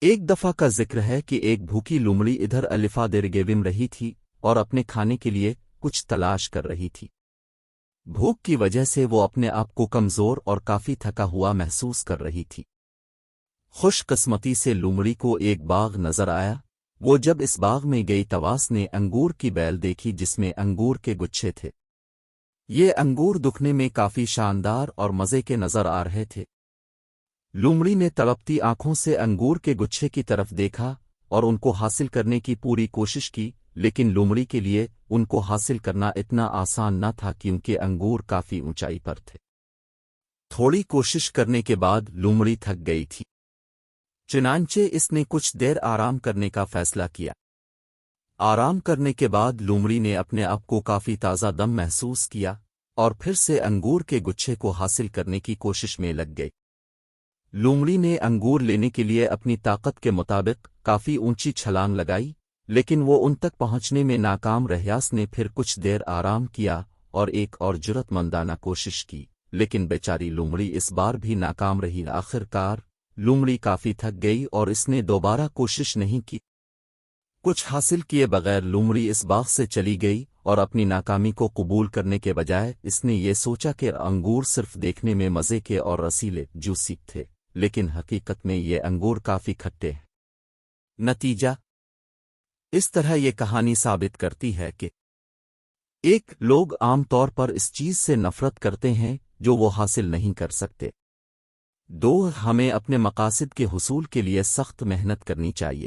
ایک دفعہ کا ذکر ہے کہ ایک بھوکی لومڑی ادھر الفا درگیوم رہی تھی اور اپنے کھانے کے لیے کچھ تلاش کر رہی تھی۔ بھوک کی وجہ سے وہ اپنے آپ کو کمزور اور کافی تھکا ہوا محسوس کر رہی تھی۔ خوش قسمتی سے لومڑی کو ایک باغ نظر آیا۔ وہ جب اس باغ میں گئی تواس نے انگور کی بیل دیکھی جس میں انگور کے گچھے تھے۔ یہ انگور دکھنے میں کافی شاندار اور مزے کے نظر آ رہے تھے۔ لومڑی نے تڑپتی آنکھوں سے انگور کے گچھے کی طرف دیکھا اور ان کو حاصل کرنے کی پوری کوشش کی، لیکن لومڑی کے لیے ان کو حاصل کرنا اتنا آسان نہ تھا کیونکہ انگور کافی اونچائی پر تھے۔ تھوڑی کوشش کرنے کے بعد لومڑی تھک گئی تھی، چنانچہ اس نے کچھ دیر آرام کرنے کا فیصلہ کیا۔ آرام کرنے کے بعد لومڑی نے اپنے آپ کو کافی تازہ دم محسوس کیا اور پھر سے انگور کے گچھے کو حاصل کرنے کی کوشش میں لگ گئی۔ لومڑی نے انگور لینے کے لیے اپنی طاقت کے مطابق کافی اونچی چھلانگ لگائی، لیکن وہ ان تک پہنچنے میں ناکام رہیاس نے پھر کچھ دیر آرام کیا اور ایک اور جرأت مندانہ کوشش کی، لیکن بیچاری لومڑی اس بار بھی ناکام رہی۔ آخر کار لومڑی کافی تھک گئی اور اس نے دوبارہ کوشش نہیں کی۔ کچھ حاصل کیے بغیر لومڑی اس باغ سے چلی گئی اور اپنی ناکامی کو قبول کرنے کے بجائے اس نے یہ سوچا کہ انگور صرف دیکھنے میں مزے کے اور رسیلے جوسی تھے، لیکن حقیقت میں یہ انگور کافی کھٹے ہیں۔ نتیجہ اس طرح یہ کہانی ثابت کرتی ہے کہ ایک لوگ عام طور پر اس چیز سے نفرت کرتے ہیں جو وہ حاصل نہیں کر سکتے۔ دو ہمیں اپنے مقاصد کے حصول کے لیے سخت محنت کرنی چاہیے۔